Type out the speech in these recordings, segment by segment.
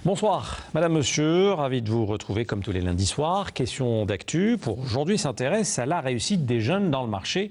Bonsoir, madame, monsieur, ravi de vous retrouver comme tous les lundis soirs. Question d'actu pour aujourd'hui s'intéresse à la réussite des jeunes dans le marché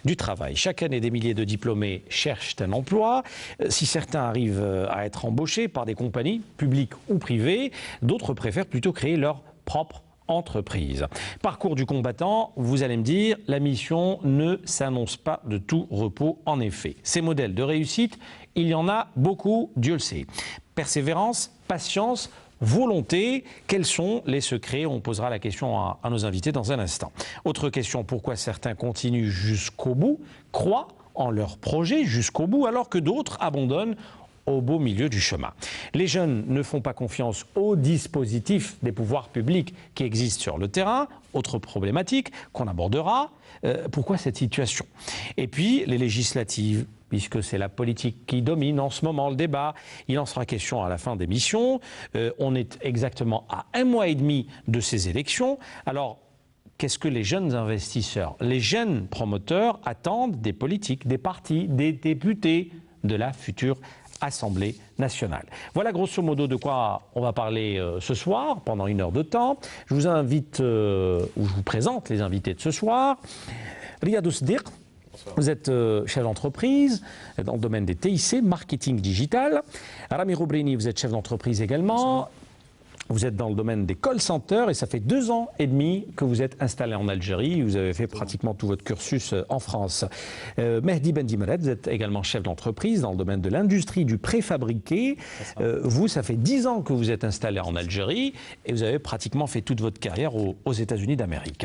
du travail. Chaque année, des milliers de diplômés cherchent un emploi. Si certains arrivent à être embauchés par des compagnies publiques ou privées, d'autres préfèrent plutôt créer leur propre entreprise. Parcours du combattant, vous allez me dire, la mission ne s'annonce pas de tout repos en effet. Ces modèles de réussite, il y en a beaucoup, Dieu le sait. Persévérance, patience, volonté, quels sont les secrets? On posera la question à nos invités dans un instant. Autre question, pourquoi certains continuent jusqu'au bout, croient en leur projet jusqu'au bout, alors que d'autres abandonnent au beau milieu du chemin. Les jeunes ne font pas confiance aux dispositifs des pouvoirs publics qui existent sur le terrain. Autre problématique qu'on abordera. Pourquoi cette situation? Et puis les législatives, puisque c'est la politique qui domine en ce moment le débat. Il en sera question à la fin d'émission. On est exactement à 1 mois et demi de ces élections. Alors, qu'est-ce que les jeunes investisseurs, les jeunes promoteurs attendent des politiques, des partis, des députés de la future Assemblée nationale? Voilà grosso modo de quoi on va parler ce soir, pendant 1 heure de temps. Je vous invite, ou je vous présente les invités de ce soir. Riyad Ousdir, vous êtes chef d'entreprise dans le domaine des TIC, marketing digital. Rami Roubrini, vous êtes chef d'entreprise également. Vous êtes dans le domaine des call centers et ça fait 2 ans et demi que vous êtes installé en Algérie. Vous avez fait pratiquement tout votre cursus en France. Mehdi Bendimelet, vous êtes également chef d'entreprise dans le domaine de l'industrie du préfabriqué. Vous, ça fait 10 ans que vous êtes installé en Algérie et vous avez pratiquement fait toute votre carrière aux États-Unis d'Amérique.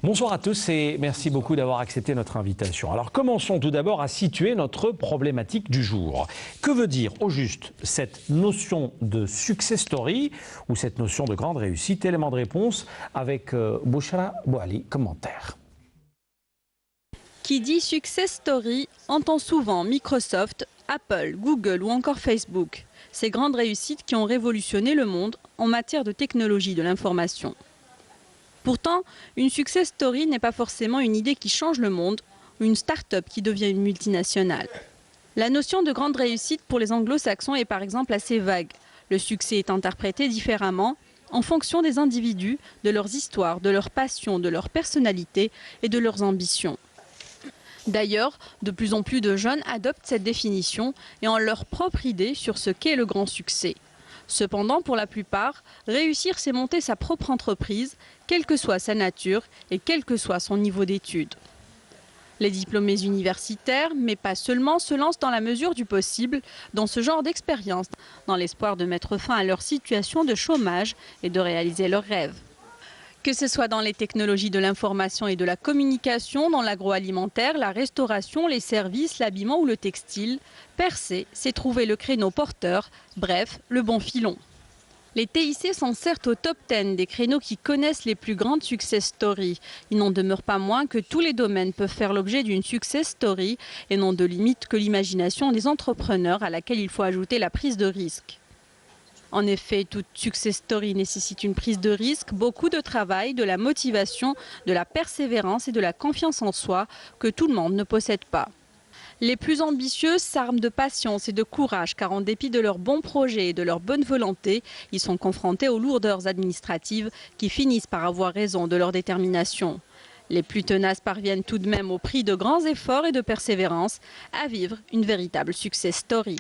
Bonsoir à tous et merci beaucoup d'avoir accepté notre invitation. Alors commençons tout d'abord à situer notre problématique du jour. Que veut dire au juste cette notion de success story ou cette notion de grande réussite? Élément de réponse avec Bouchra Bouali, commentaire. Qui dit success story entend souvent Microsoft, Apple, Google ou encore Facebook. Ces grandes réussites qui ont révolutionné le monde en matière de technologie de l'information. Pourtant, une success story n'est pas forcément une idée qui change le monde ou une start-up qui devient une multinationale. La notion de grande réussite pour les anglo-saxons est par exemple assez vague. Le succès est interprété différemment en fonction des individus, de leurs histoires, de leurs passions, de leur personnalité et de leurs ambitions. D'ailleurs, de plus en plus de jeunes adoptent cette définition et ont leur propre idée sur ce qu'est le grand succès. Cependant, pour la plupart, réussir, c'est monter sa propre entreprise, quelle que soit sa nature et quel que soit son niveau d'études. Les diplômés universitaires, mais pas seulement, se lancent dans la mesure du possible dans ce genre d'expérience, dans l'espoir de mettre fin à leur situation de chômage et de réaliser leurs rêves. Que ce soit dans les technologies de l'information et de la communication, dans l'agroalimentaire, la restauration, les services, l'habillement ou le textile, percer, c'est trouver le créneau porteur, bref, le bon filon. Les TIC sont certes au top 10 des créneaux qui connaissent les plus grandes success stories. Il n'en demeure pas moins que tous les domaines peuvent faire l'objet d'une success story et n'ont de limite que l'imagination des entrepreneurs à laquelle il faut ajouter la prise de risque. En effet, toute success story nécessite une prise de risque, beaucoup de travail, de la motivation, de la persévérance et de la confiance en soi que tout le monde ne possède pas. Les plus ambitieux s'arment de patience et de courage car en dépit de leurs bons projets et de leur bonne volonté, ils sont confrontés aux lourdeurs administratives qui finissent par avoir raison de leur détermination. Les plus tenaces parviennent tout de même au prix de grands efforts et de persévérance à vivre une véritable success story.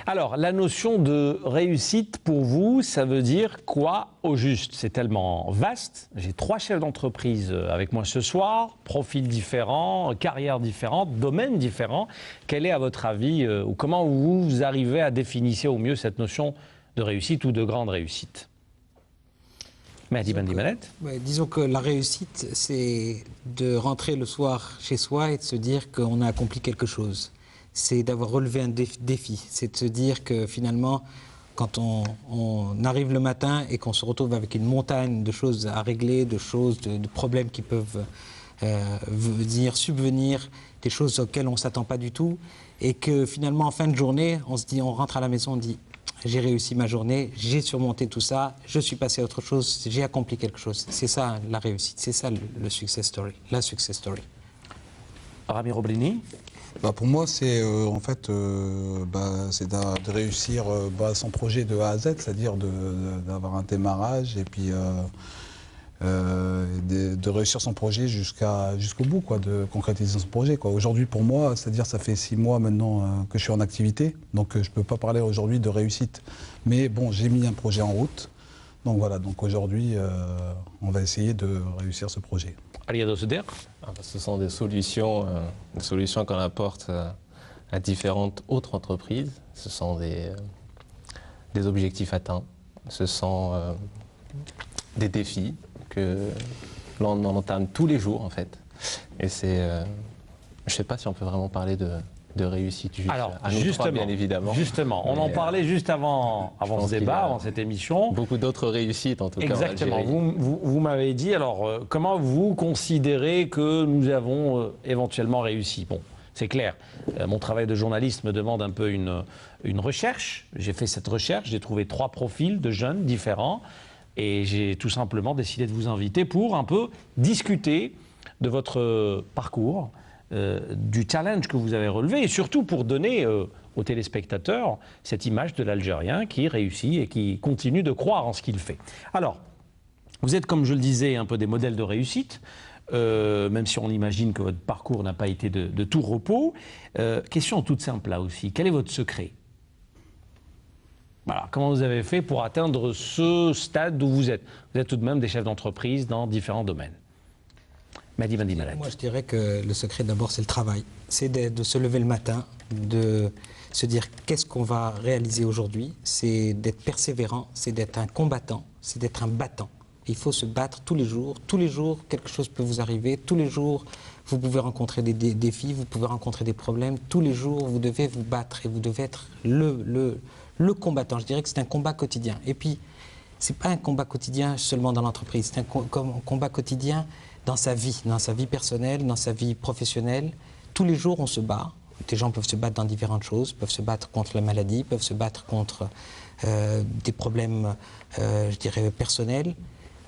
Alors, la notion de réussite pour vous, ça veut dire quoi au juste? C'est tellement vaste. J'ai 3 chefs d'entreprise avec moi ce soir, profils différents, carrières différentes, domaines différents. Quel est, à votre avis, ou comment vous arrivez à définir au mieux cette notion de réussite ou de grande réussite? Mehdi Bendimelet. Disons que la réussite, c'est de rentrer le soir chez soi et de se dire qu'on a accompli quelque chose. C'est d'avoir relevé un défi, c'est de se dire que finalement, quand on arrive le matin et qu'on se retrouve avec une montagne de choses à régler, de problèmes qui peuvent venir subvenir, des choses auxquelles on ne s'attend pas du tout, et que finalement, en fin de journée, on rentre à la maison, on dit « j'ai réussi ma journée, j'ai surmonté tout ça, je suis passé à autre chose, j'ai accompli quelque chose ». C'est ça la réussite, c'est ça le success story, la success story. Rami Roubrini. Pour moi, c'est en fait, c'est de réussir son projet de A à Z, c'est-à-dire d'avoir un démarrage et puis de réussir son projet jusqu'au bout, quoi, de concrétiser son projet, quoi. Aujourd'hui, pour moi, c'est-à-dire ça fait 6 mois maintenant que je suis en activité, donc je ne peux pas parler aujourd'hui de réussite. Mais bon, j'ai mis un projet en route, donc voilà. Donc aujourd'hui, on va essayer de réussir ce projet. Aliado Seder. Ce sont des solutions qu'on apporte à différentes autres entreprises. Ce sont des objectifs atteints. Ce sont des défis que l'on entame tous les jours en fait. Et c'est, je ne sais pas si on peut vraiment parler de réussite juste à nous trois, bien évidemment. Justement, on en parlait juste avant ce débat, avant cette émission. Beaucoup d'autres réussites en tout cas. Exactement. Vous m'avez dit, alors comment vous considérez que nous avons éventuellement réussi? Bon, c'est clair. Mon travail de journaliste me demande un peu une recherche. J'ai fait cette recherche, j'ai trouvé 3 profils de jeunes différents et j'ai tout simplement décidé de vous inviter pour un peu discuter de votre parcours, du challenge que vous avez relevé et surtout pour donner aux téléspectateurs cette image de l'Algérien qui réussit et qui continue de croire en ce qu'il fait. Alors, vous êtes, comme je le disais, un peu des modèles de réussite, même si on imagine que votre parcours n'a pas été de tout repos. Question toute simple là aussi, quel est votre secret? Voilà, comment vous avez fait pour atteindre ce stade où vous êtes? Vous êtes tout de même des chefs d'entreprise dans différents domaines. Mehdi Bendimalek. Moi, je dirais que le secret, d'abord, c'est le travail. C'est de se lever le matin, de se dire qu'est-ce qu'on va réaliser aujourd'hui. C'est d'être persévérant, c'est d'être un combattant, c'est d'être un battant. Il faut se battre tous les jours. Tous les jours, quelque chose peut vous arriver. Tous les jours, vous pouvez rencontrer des défis, vous pouvez rencontrer des problèmes. Tous les jours, vous devez vous battre et vous devez être le combattant. Je dirais que c'est un combat quotidien. Et puis, ce n'est pas un combat quotidien seulement dans l'entreprise. C'est un combat quotidien dans sa vie personnelle, dans sa vie professionnelle. Tous les jours, on se bat. Des gens peuvent se battre dans différentes choses, peuvent se battre contre la maladie, peuvent se battre contre des problèmes, je dirais, personnels.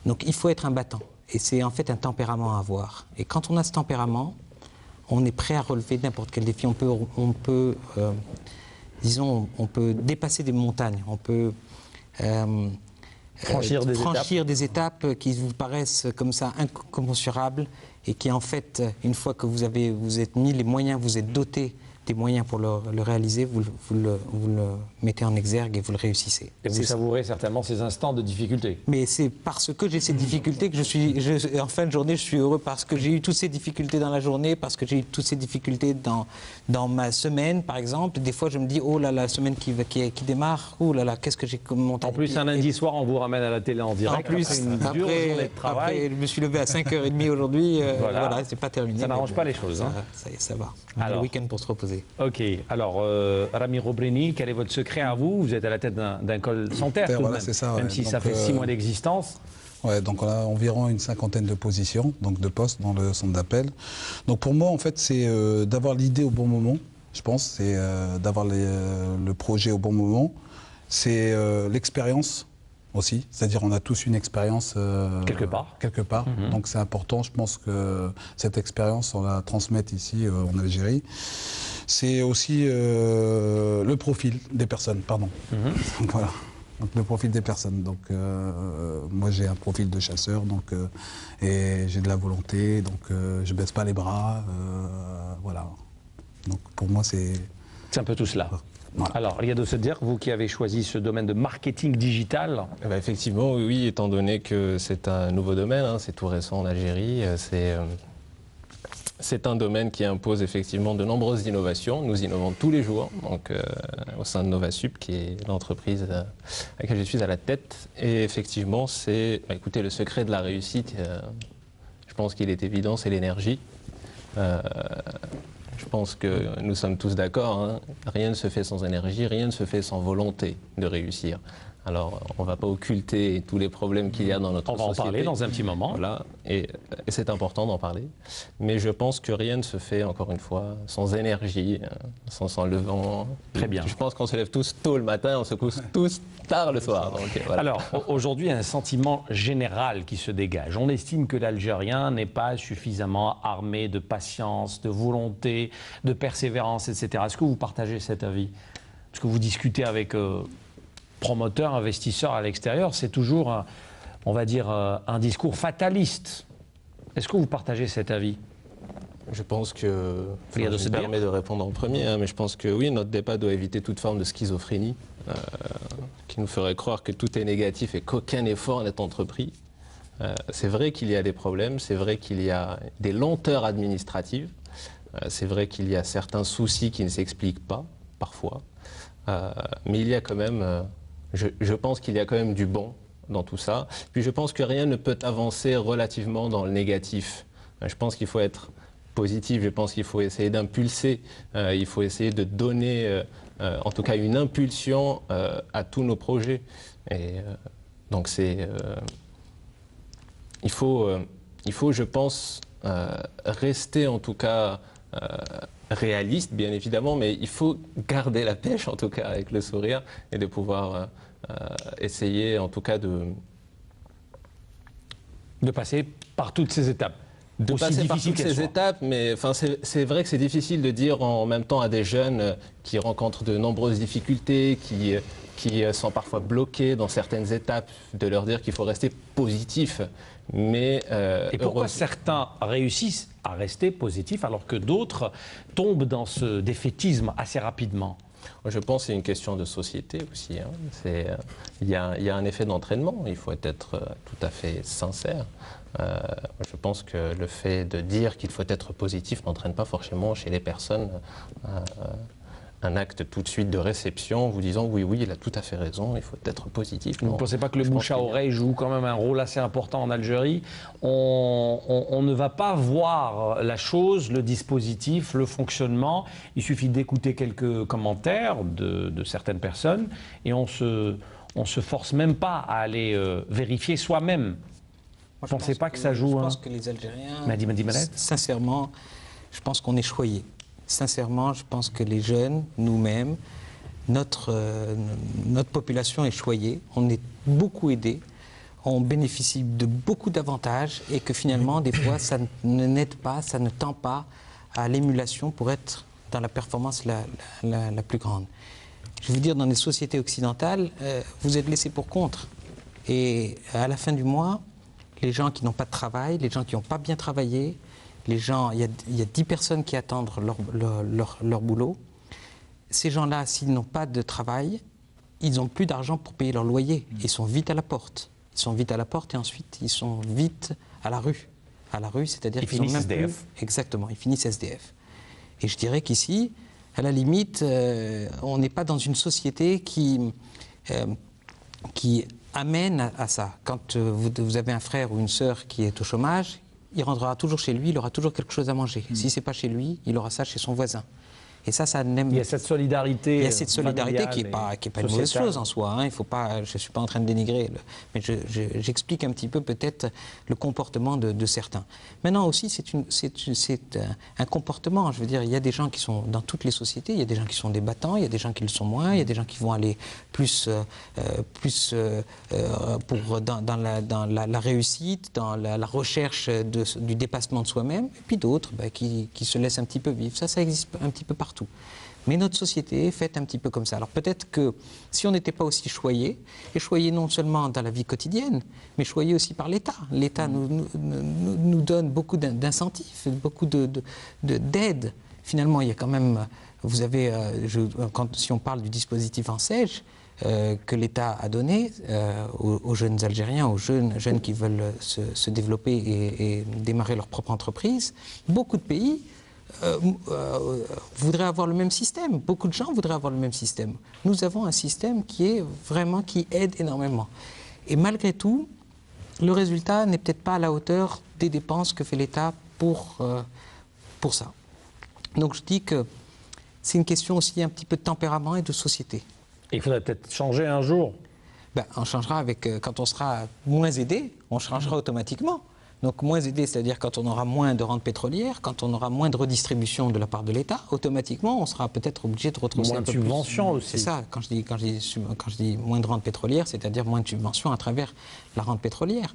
Donc, il faut être un battant. Et c'est en fait un tempérament à avoir. Et quand on a ce tempérament, on est prêt à relever n'importe quel défi. On peut dépasser des montagnes. On peut franchir des étapes qui vous paraissent comme ça incommensurables et qui en fait, une fois que vous êtes mis les moyens, vous êtes doté des moyens pour le réaliser, vous le mettez en exergue et vous le réussissez. Et vous savourez certainement ces instants de difficulté. Mais c'est parce que j'ai ces difficultés que en fin de journée, je suis heureux parce que j'ai eu toutes ces difficultés dans la journée, parce que j'ai eu toutes ces difficultés dans ma semaine, par exemple. Des fois, je me dis, oh là là, la semaine qui démarre, oh là là, qu'est-ce que j'ai comme montagne. En plus, un lundi soir, on vous ramène à la télé en direct. En plus, après une dure journée de travail. Après, je me suis levé à 5h30 aujourd'hui. Voilà, c'est pas terminé. Ça n'arrange pas les choses. Ça va. On a le week-end pour se reposer. Ok, alors Rami Robreni, quel est votre secret à vous? Vous êtes à la tête d'un call santé, voilà, c'est ça, même si donc, ça fait 6 mois d'existence. Ouais, donc on a environ une 50aine de positions, donc de postes dans le centre d'appel. Donc pour moi, en fait, c'est d'avoir l'idée au bon moment, je pense, c'est d'avoir le projet au bon moment, c'est l'expérience aussi, c'est-à-dire on a tous une expérience quelque part. Donc c'est important, je pense que cette expérience, on la transmette ici en Algérie. C'est aussi le profil des personnes, Voilà. Donc le profil des personnes. Donc moi j'ai un profil de chasseur, donc et j'ai de la volonté, donc je baisse pas les bras, voilà. Donc pour moi c'est un peu tout cela. Voilà. Alors, Aliado Seder, vous qui avez choisi ce domaine de marketing digital. Effectivement, oui, étant donné que c'est un nouveau domaine, c'est tout récent en Algérie, c'est un domaine qui impose effectivement de nombreuses innovations. Nous innovons tous les jours, donc au sein de Novasup, qui est l'entreprise à laquelle je suis à la tête. Et effectivement, écoutez, le secret de la réussite, je pense qu'il est évident, c'est l'énergie. Je pense que nous sommes tous d'accord, rien ne se fait sans énergie, rien ne se fait sans volonté de réussir. Alors, on ne va pas occulter tous les problèmes qu'il y a dans notre société. On va en parler dans un petit moment. Voilà, et c'est important d'en parler. Mais je pense que rien ne se fait, encore une fois, sans énergie, sans levant. Très bien. Je pense qu'on se lève tous tôt le matin, on se couche tous tard le soir. Donc, voilà. Alors, aujourd'hui, il y a un sentiment général qui se dégage. On estime que l'Algérien n'est pas suffisamment armé de patience, de volonté, de persévérance, etc. Est-ce que vous partagez cet avis? Est-ce que vous discutez avec promoteurs, investisseurs à l'extérieur? C'est toujours, on va dire, un discours fataliste. Est-ce que vous partagez cet avis? Je pense que, je me permets de répondre en premier, hein, mais je pense que oui, notre débat doit éviter toute forme de schizophrénie qui nous ferait croire que tout est négatif et qu'aucun effort n'est entrepris. C'est vrai qu'il y a des problèmes, c'est vrai qu'il y a des lenteurs administratives, c'est vrai qu'il y a certains soucis qui ne s'expliquent pas, parfois, mais il y a quand même, je pense qu'il y a quand même du bon dans tout ça. Puis je pense que rien ne peut avancer relativement dans le négatif. Je pense qu'il faut être positif, je pense qu'il faut essayer d'impulser, il faut essayer de donner en tout cas une impulsion à tous nos projets. Et donc il faut, je pense, rester en tout cas réaliste, bien évidemment, mais il faut garder la pêche en tout cas avec le sourire et de pouvoir essayer en tout cas de passer par toutes ces étapes. De passer par toutes ces étapes, mais c'est vrai que c'est difficile de dire en même temps à des jeunes qui rencontrent de nombreuses difficultés, qui sont parfois bloqués dans certaines étapes, de leur dire qu'il faut rester positif. Mais et pourquoi certains réussissent à rester positifs alors que d'autres tombent dans ce défaitisme assez rapidement? Je pense que c'est une question de société aussi. Hein. Il y a un effet d'entraînement, il faut être tout à fait sincère. Je pense que le fait de dire qu'il faut être positif n'entraîne pas forcément chez les personnes un acte tout de suite de réception, vous disant oui, il a tout à fait raison, il faut être positif. Vous ne pensez pas que le bouche à oreille joue quand même un rôle assez important en Algérie? On ne va pas voir la chose, le dispositif, le fonctionnement. Il suffit d'écouter quelques commentaires de certaines personnes et on se force même pas à aller vérifier soi-même. Vous ne pensez pas que ça joue? Je pense que les Algériens, sincèrement, je pense qu'on est choyés. Sincèrement, je pense que les jeunes, nous-mêmes, notre population est choyée. On est beaucoup aidés, on bénéficie de beaucoup d'avantages et que finalement, des fois, ça n'aide pas, ça ne tend pas à l'émulation pour être dans la performance la plus grande. Je veux vous dire, dans les sociétés occidentales, vous êtes laissés pour compte. Et à la fin du mois, les gens qui n'ont pas de travail, les gens qui n'ont pas bien travaillé, les gens, il y a 10 personnes qui attendent leur boulot. Ces gens-là, s'ils n'ont pas de travail, ils n'ont plus d'argent pour payer leur loyer. Ils sont vite à la porte. Ils sont vite à la porte et ensuite ils sont vite à la rue. À la rue, c'est-à-dire qu'ils finissent SDF. Exactement, ils finissent SDF. Et je dirais qu'ici, à la limite, on n'est pas dans une société qui amène à ça. Quand vous avez un frère ou une sœur qui est au chômage, il rentrera toujours chez lui, il aura toujours quelque chose à manger. Si ce n'est pas chez lui, il aura ça chez son voisin. Et ça n'aime. Il y a cette solidarité. Il y a cette solidarité qui n'est pas une mauvaise chose en soi. Hein. Il faut pas, je ne suis pas en train de dénigrer, mais j'explique un petit peu peut-être le comportement de certains. Maintenant aussi, c'est un comportement. Je veux dire, il y a des gens qui sont dans toutes les sociétés. Il y a des gens qui sont des battants, il y a des gens qui le sont moins, il y a des gens qui vont aller plus dans la réussite, dans la recherche du dépassement de soi-même, et puis d'autres qui se laissent un petit peu vivre. Ça existe un petit peu partout. Mais notre société est faite un petit peu comme ça. Alors peut-être que si on n'était pas aussi choyé, et choyé non seulement dans la vie quotidienne, mais choyé aussi par l'État. L'État nous donne beaucoup d'incentifs, beaucoup d'aide. Finalement, il y a quand même, vous avez, si on parle du dispositif ANSEJ, que l'État a donné aux jeunes Algériens, aux jeunes qui veulent se développer et démarrer leur propre entreprise, beaucoup de pays voudraient avoir le même système. Beaucoup de gens voudraient avoir le même système. Nous avons un système qui aide énormément. Et malgré tout, le résultat n'est peut-être pas à la hauteur des dépenses que fait l'État pour ça. Donc je dis que c'est une question aussi un petit peu de tempérament et de société. Il faudrait peut-être changer un jour. On changera quand on sera moins aidé, on changera automatiquement. Donc moins aidé, c'est-à-dire quand on aura moins de rentes pétrolières, quand on aura moins de redistribution de la part de l'État, automatiquement on sera peut-être obligé de retrousser moins un de peu subventions plus. aussi. C'est ça, quand je dis moins de rentes pétrolières, c'est-à-dire moins de subventions à travers la rente pétrolière.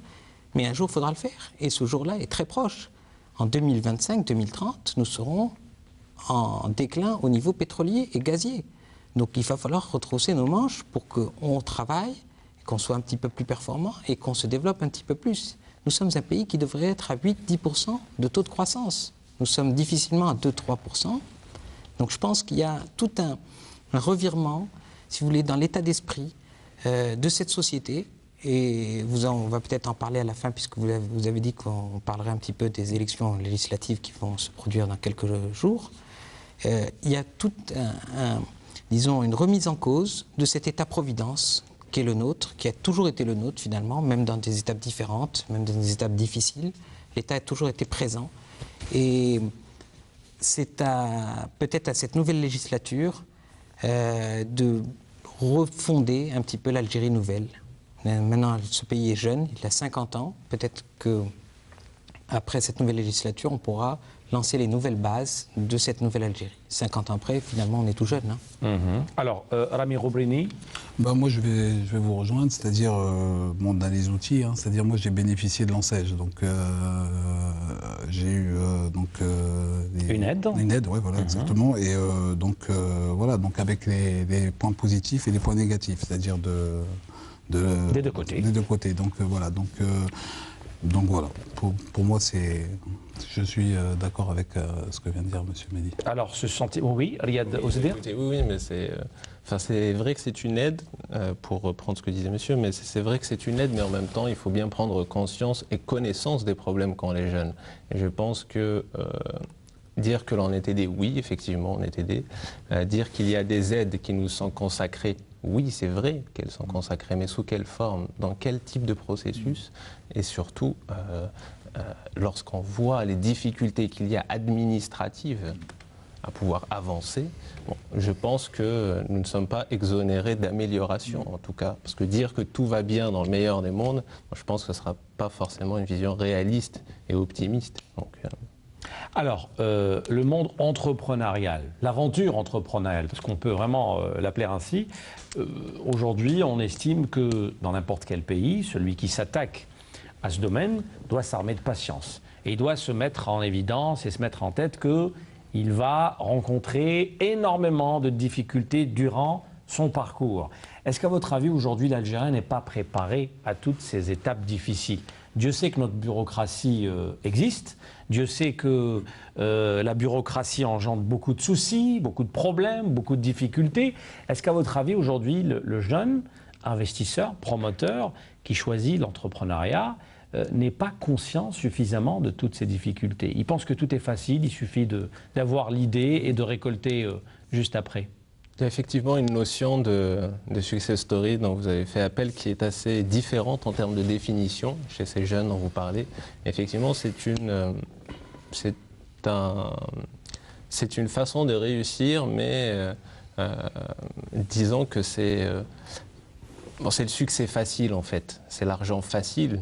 Mais un jour, il faudra le faire. Et ce jour-là est très proche. En 2025-2030, nous serons en déclin au niveau pétrolier et gazier. Donc il va falloir retrousser nos manches pour qu'on travaille, qu'on soit un petit peu plus performant et qu'on se développe un petit peu plus. Nous sommes un pays qui devrait être à 8-10% de taux de croissance. Nous sommes difficilement à 2-3%. Donc je pense qu'il y a tout un revirement, si vous voulez, dans l'état d'esprit de cette société. Et on va peut-être en parler à la fin, puisque vous avez dit qu'on parlerait un petit peu des élections législatives qui vont se produire dans quelques jours. Il y a disons, une remise en cause de cet état-providence qui est le nôtre, qui a toujours été le nôtre finalement, même dans des étapes différentes, même dans des étapes difficiles. L'État a toujours été présent. Et c'est peut-être à cette nouvelle législature de refonder un petit peu l'Algérie nouvelle. Maintenant, ce pays est jeune, il a 50 ans. Peut-être qu'après cette nouvelle législature, on pourra lancer les nouvelles bases de cette nouvelle Algérie. 50 ans après, finalement, on est tout jeune. Alors, Rami Roubrini. Moi, je vais vous rejoindre, c'est-à-dire, dans les outils, c'est-à-dire, moi, j'ai bénéficié de l'ANSEJ, donc j'ai eu une aide. Une aide, oui, voilà, exactement. Et voilà, donc avec les points positifs et les points négatifs, c'est-à-dire des deux côtés. Des deux côtés. Donc voilà. Donc voilà. Pour moi, je suis d'accord avec ce que vient de dire M. Mehdi. Alors, oui, Riyad Ouzdir. Oui, mais c'est vrai que c'est une aide, pour reprendre ce que disait monsieur, mais c'est vrai que c'est une aide, mais en même temps, il faut bien prendre conscience et connaissance des problèmes qu'ont les jeunes. Et je pense que dire que l'on est aidé, oui, effectivement, on est aidé. Dire qu'il y a des aides qui nous sont consacrées, oui, c'est vrai qu'elles sont consacrées, mais sous quelle forme, dans quel type de processus, et surtout, lorsqu'on voit les difficultés qu'il y a administratives à pouvoir avancer, je pense que nous ne sommes pas exonérés d'amélioration, en tout cas. Parce que dire que tout va bien dans le meilleur des mondes, je pense que ce ne sera pas forcément une vision réaliste et optimiste. Alors, le monde entrepreneurial, l'aventure entrepreneuriale, parce qu'on peut vraiment l'appeler ainsi, aujourd'hui, on estime que dans n'importe quel pays, celui qui s'attaque à ce domaine doit s'armer de patience. Et il doit se mettre en évidence et se mettre en tête qu'il va rencontrer énormément de difficultés durant son parcours. Est-ce qu'à votre avis, aujourd'hui, l'Algérien n'est pas préparé à toutes ces étapes difficiles ? Dieu sait que notre bureaucratie existe. Dieu sait que la bureaucratie engendre beaucoup de soucis, beaucoup de problèmes, beaucoup de difficultés. Est-ce qu'à votre avis, aujourd'hui, le jeune investisseur, promoteur, qui choisit l'entrepreneuriat, n'est pas conscient suffisamment de toutes ces difficultés? Il pense que tout est facile, il suffit d'avoir l'idée et de récolter juste après. Il y a effectivement une notion de success story dont vous avez fait appel qui est assez différente en termes de définition chez ces jeunes dont vous parlez. Effectivement, c'est une façon de réussir, mais disons que c'est le succès facile en fait, c'est l'argent facile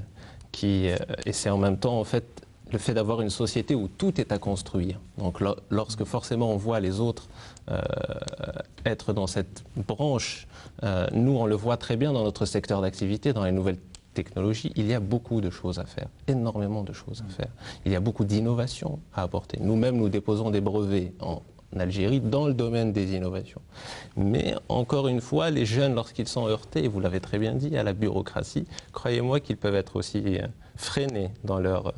et c'est en même temps en fait le fait d'avoir une société où tout est à construire. Donc lorsque forcément on voit les autres être dans cette branche, nous on le voit très bien dans notre secteur d'activité, dans les nouvelles technologies, il y a beaucoup de choses à faire, énormément de choses à faire. Il y a beaucoup d'innovations à apporter. Nous-mêmes, nous déposons des brevets en Algérie dans le domaine des innovations. Mais encore une fois, les jeunes, lorsqu'ils sont heurtés, vous l'avez très bien dit, à la bureaucratie, croyez-moi qu'ils peuvent être aussi freinés dans leur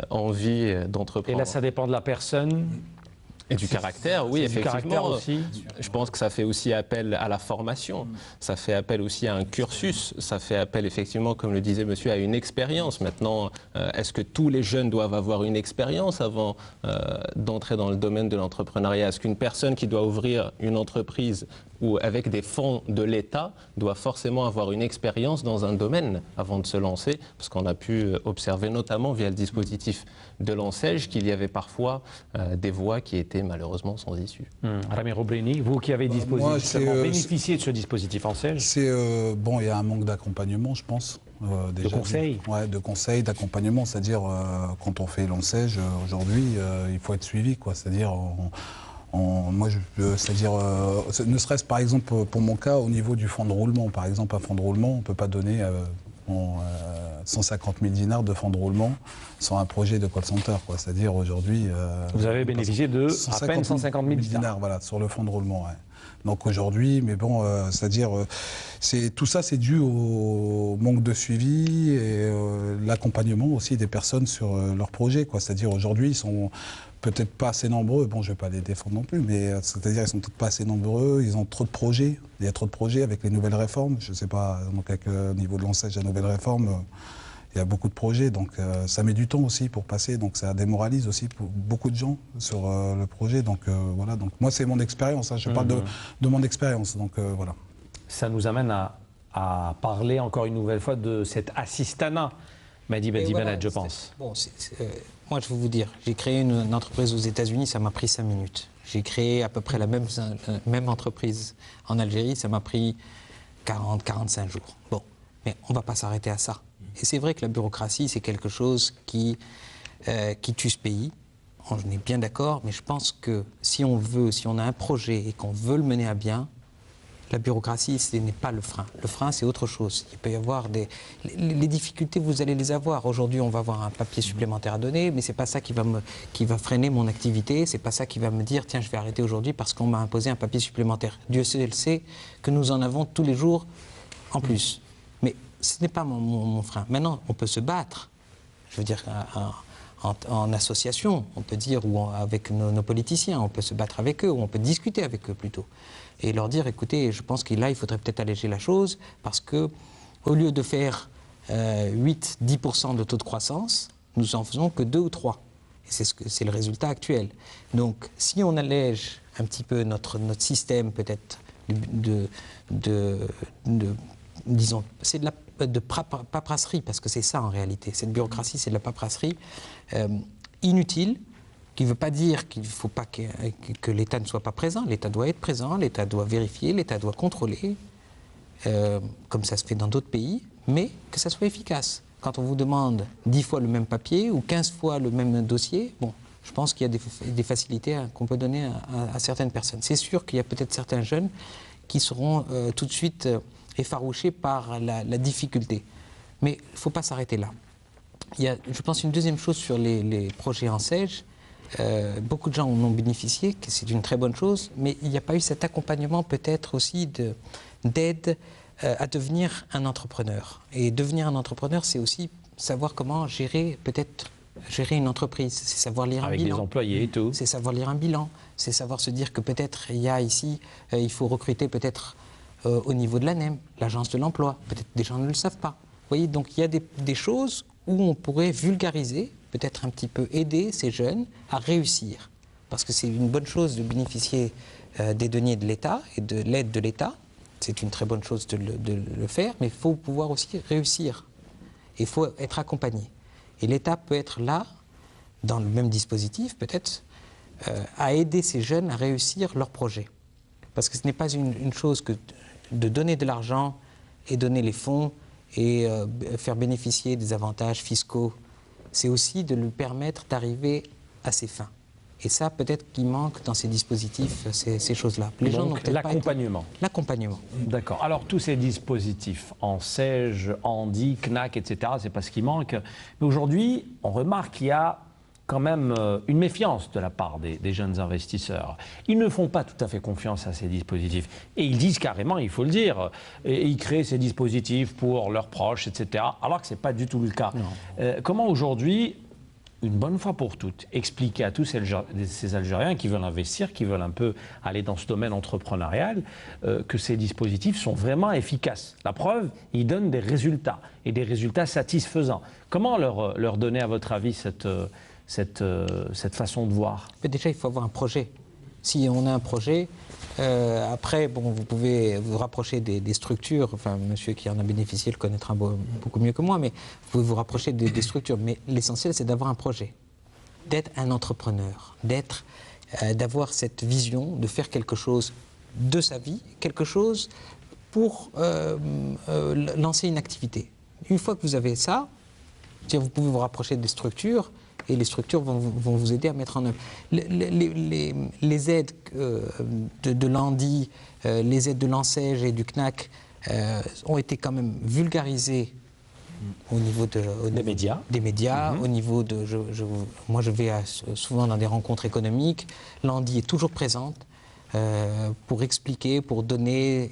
envie d'entreprendre. Et là, ça dépend de la personne. Et du caractère, oui, effectivement. Du caractère aussi. Je pense que ça fait aussi appel à la formation, ça fait appel aussi à un cursus, ça fait appel effectivement, comme le disait monsieur, à une expérience. Maintenant, est-ce que tous les jeunes doivent avoir une expérience avant d'entrer dans le domaine de l'entrepreneuriat? Est-ce qu'une personne qui doit ouvrir une entreprise ou avec des fonds de l'État doit forcément avoir une expérience dans un domaine avant de se lancer, parce qu'on a pu observer notamment via le dispositif de l'ANSEJ qu'il y avait parfois des voies qui étaient malheureusement sans issue. Ramiro Brini, vous qui avez bénéficié de ce dispositif ANSEJ. Bon, il y a un manque d'accompagnement, je pense. De conseils. Ouais, de conseils, d'accompagnement. C'est-à-dire, quand on fait l'ANSEJ, aujourd'hui, il faut être suivi, quoi. C'est-à-dire, c'est-à-dire, ne serait-ce par exemple pour mon cas au niveau du fonds de roulement. Par exemple, un fonds de roulement, on ne peut pas donner 150 000 dinars de fonds de roulement sans un projet de call center, quoi. C'est-à-dire aujourd'hui. Vous avez bénéficié de à peine 150 000 dinars. Voilà, sur le fonds de roulement. Ouais. Donc aujourd'hui, mais bon, c'est-à-dire, tout ça, c'est dû au manque de suivi et l'accompagnement aussi des personnes sur leurs projets, quoi. C'est-à-dire aujourd'hui, ils sont peut-être pas assez nombreux. Bon, je vais pas les défendre non plus, mais c'est-à-dire ils sont peut-être pas assez nombreux. Ils ont trop de projets. Il y a trop de projets avec les nouvelles réformes. Je sais pas, donc avec au niveau de l'ANSEJ, la nouvelle réforme. Il y a beaucoup de projets, donc ça met du temps aussi pour passer, donc ça démoralise aussi pour beaucoup de gens sur le projet. Donc voilà, donc moi c'est mon expérience, hein, je parle de mon expérience, donc voilà. Ça nous amène à parler encore une nouvelle fois de cet assistanat, Mehdi Bennet, je pense. Bon, moi je vais vous dire, j'ai créé une entreprise aux États-Unis, ça m'a pris 5 minutes. J'ai créé à peu près la même entreprise en Algérie, ça m'a pris 40-45 jours. Bon, mais on ne va pas s'arrêter à ça. Et c'est vrai que la bureaucratie, c'est quelque chose qui tue ce pays. On est bien d'accord, mais je pense que si on a un projet et qu'on veut le mener à bien, la bureaucratie, ce n'est pas le frein. Le frein, c'est autre chose. Il peut y avoir les difficultés, vous allez les avoir. Aujourd'hui, on va avoir un papier supplémentaire à donner, mais ce n'est pas ça qui va freiner mon activité. Ce n'est pas ça qui va me dire, tiens, je vais arrêter aujourd'hui parce qu'on m'a imposé un papier supplémentaire. Dieu seul sait que nous en avons tous les jours en plus. Mais ce n'est pas mon frein. Maintenant, on peut se battre, je veux dire, en association, on peut dire, ou avec nos politiciens, on peut se battre avec eux, ou on peut discuter avec eux plutôt, et leur dire, écoutez, je pense que là, il faudrait peut-être alléger la chose, parce que au lieu de faire 8-10% de taux de croissance, nous en faisons que 2 ou 3. Et c'est le résultat actuel. Donc, si on allège un petit peu notre système, peut-être, disons, c'est de paperasserie, parce que c'est ça en réalité. Cette bureaucratie, c'est de la paperasserie inutile, qui ne veut pas dire qu'il ne faut pas que l'État ne soit pas présent. L'État doit être présent, l'État doit vérifier, l'État doit contrôler, comme ça se fait dans d'autres pays, mais que ça soit efficace. Quand on vous demande 10 fois le même papier ou 15 fois le même dossier, bon, je pense qu'il y a des facilités qu'on peut donner à certaines personnes. C'est sûr qu'il y a peut-être certains jeunes qui seront tout de suite effarouchés par la difficulté. Mais il ne faut pas s'arrêter là. Il y a, je pense, une deuxième chose sur les projets ANSEJ. Beaucoup de gens en ont bénéficié, que c'est une très bonne chose, mais il n'y a pas eu cet accompagnement peut-être aussi d'aide à devenir un entrepreneur. Et devenir un entrepreneur, c'est aussi savoir comment gérer une entreprise, c'est savoir lire un bilan. Avec des employés et tout. C'est savoir lire un bilan, c'est savoir se dire que peut-être il y a ici, il faut recruter peut-être au niveau de l'ANEM, l'agence de l'emploi. Peut-être des gens ne le savent pas. Vous voyez, donc il y a des choses où on pourrait vulgariser, peut-être un petit peu aider ces jeunes à réussir. Parce que c'est une bonne chose de bénéficier des deniers de l'État et de l'aide de l'État. C'est une très bonne chose de le faire, mais il faut pouvoir aussi réussir. Il faut être accompagné. Et l'État peut être là, dans le même dispositif peut-être, à aider ces jeunes à réussir leur projet. Parce que ce n'est pas une chose que de donner de l'argent et donner les fonds et faire bénéficier des avantages fiscaux. C'est aussi de lui permettre d'arriver à ses fins. Et ça, peut-être qu'il manque dans ces dispositifs, ces choses-là. Les gens n'ont peut-être pas l'accompagnement. L'accompagnement. D'accord. Alors, tous ces dispositifs, ANSEJ, Handi, CNAC, etc., c'est pas ce qui manque. Mais aujourd'hui, on remarque qu'il y a quand même une méfiance de la part des jeunes investisseurs. Ils ne font pas tout à fait confiance à ces dispositifs. Et ils disent carrément, il faut le dire, et ils créent ces dispositifs pour leurs proches, etc., alors que ce n'est pas du tout le cas. Comment aujourd'hui, une bonne fois pour toutes, expliquer à tous ces Algériens qui veulent investir, qui veulent un peu aller dans ce domaine entrepreneurial, que ces dispositifs sont vraiment efficaces. La preuve, ils donnent des résultats, et des résultats satisfaisants. Comment leur donner, à votre avis, cette façon de voir? Mais déjà, il faut avoir un projet. Si on a un projet, après, bon, vous pouvez vous rapprocher des structures. Enfin, monsieur qui en a bénéficié le connaîtra beaucoup mieux que moi, mais vous pouvez vous rapprocher des structures. Mais l'essentiel, c'est d'avoir un projet, d'être un entrepreneur, d'avoir cette vision, de faire quelque chose de sa vie, quelque chose pour lancer une activité. Une fois que vous avez ça, vous pouvez vous rapprocher des structures et les structures vont vous aider à mettre en œuvre. Les aides de l'ANDI, les aides de l'ANSEJ et du CNAC ont été quand même vulgarisées au niveau des médias. Au niveau de, moi je vais souvent dans des rencontres économiques, l'ANDI est toujours présente pour expliquer,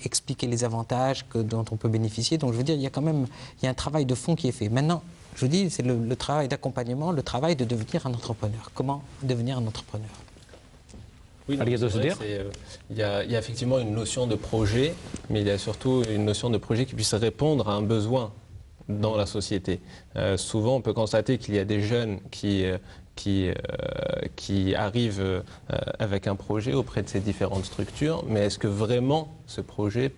expliquer les avantages dont on peut bénéficier. Donc je veux dire, il y a un travail de fond qui est fait. Maintenant, je vous dis, c'est le travail d'accompagnement, le travail de devenir un entrepreneur. Comment devenir un entrepreneur? Oui, il y a effectivement une notion de projet, mais il y a surtout une notion de projet qui puisse répondre à un besoin dans la société. Souvent, on peut constater qu'il y a des jeunes qui arrivent avec un projet auprès de ces différentes structures, mais est-ce que vraiment ce projet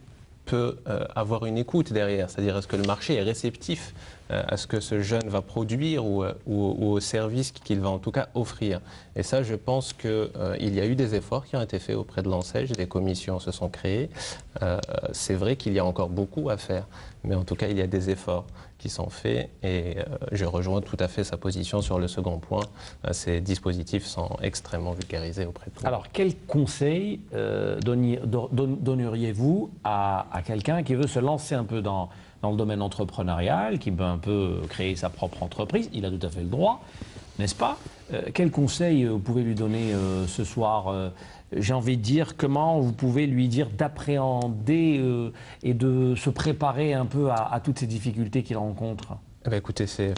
peut avoir une écoute derrière? C'est-à-dire, est-ce que le marché est réceptif à ce que ce jeune va produire ou au service qu'il va en tout cas offrir? Et ça, je pense qu'il y a eu des efforts qui ont été faits auprès de l'ANSEJ, des commissions se sont créées. C'est vrai qu'il y a encore beaucoup à faire, mais en tout cas, il y a des efforts qui sont faits et je rejoins tout à fait sa position sur le second point. Ces dispositifs sont extrêmement vulgarisés auprès de tout le monde. Alors, quel conseil donneriez-vous à quelqu'un qui veut se lancer un peu dans le domaine entrepreneurial, qui veut un peu créer sa propre entreprise? Il a tout à fait le droit, n'est-ce pas? Quel conseil vous pouvez lui donner ce soir? J'ai envie de dire, comment vous pouvez lui dire d'appréhender et de se préparer un peu à toutes ces difficultés qu'il rencontre? Écoutez, c'est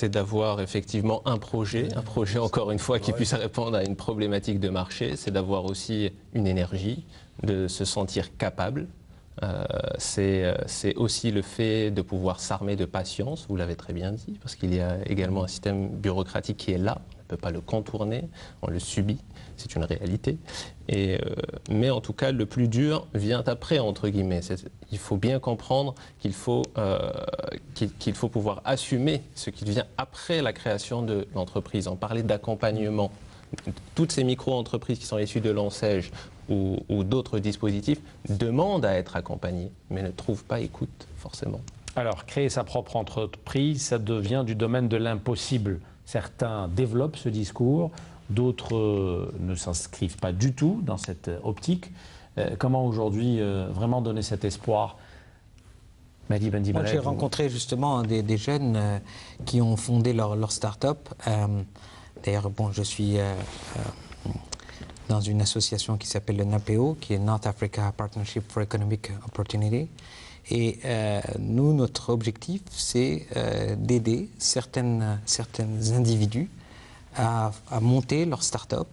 d'avoir effectivement un projet encore une fois qui puisse répondre à une problématique de marché, c'est d'avoir aussi une énergie, de se sentir capable. C'est aussi le fait de pouvoir s'armer de patience, vous l'avez très bien dit, parce qu'il y a également un système bureaucratique qui est là, on ne peut pas le contourner, on le subit, c'est une réalité. Mais en tout cas, le plus dur vient après, entre guillemets. Il faut bien comprendre qu'il faut pouvoir assumer ce qui vient après la création de l'entreprise. On parlait d'accompagnement. Toutes ces micro-entreprises qui sont issues de l'ANSEJ ou d'autres dispositifs demandent à être accompagnées, mais ne trouvent pas écoute, forcément. Alors, créer sa propre entreprise, ça devient du domaine de l'impossible. Certains développent ce discours, d'autres ne s'inscrivent pas du tout dans cette optique. Comment aujourd'hui vraiment donner cet espoir? Mehdi Bendibaleb. J'ai rencontré justement des jeunes qui ont fondé leur start-up. D'ailleurs, bon, je suis dans une association qui s'appelle le NAPEO, qui est North Africa Partnership for Economic Opportunity. Et nous, notre objectif, c'est d'aider certains individus à monter leur start-up,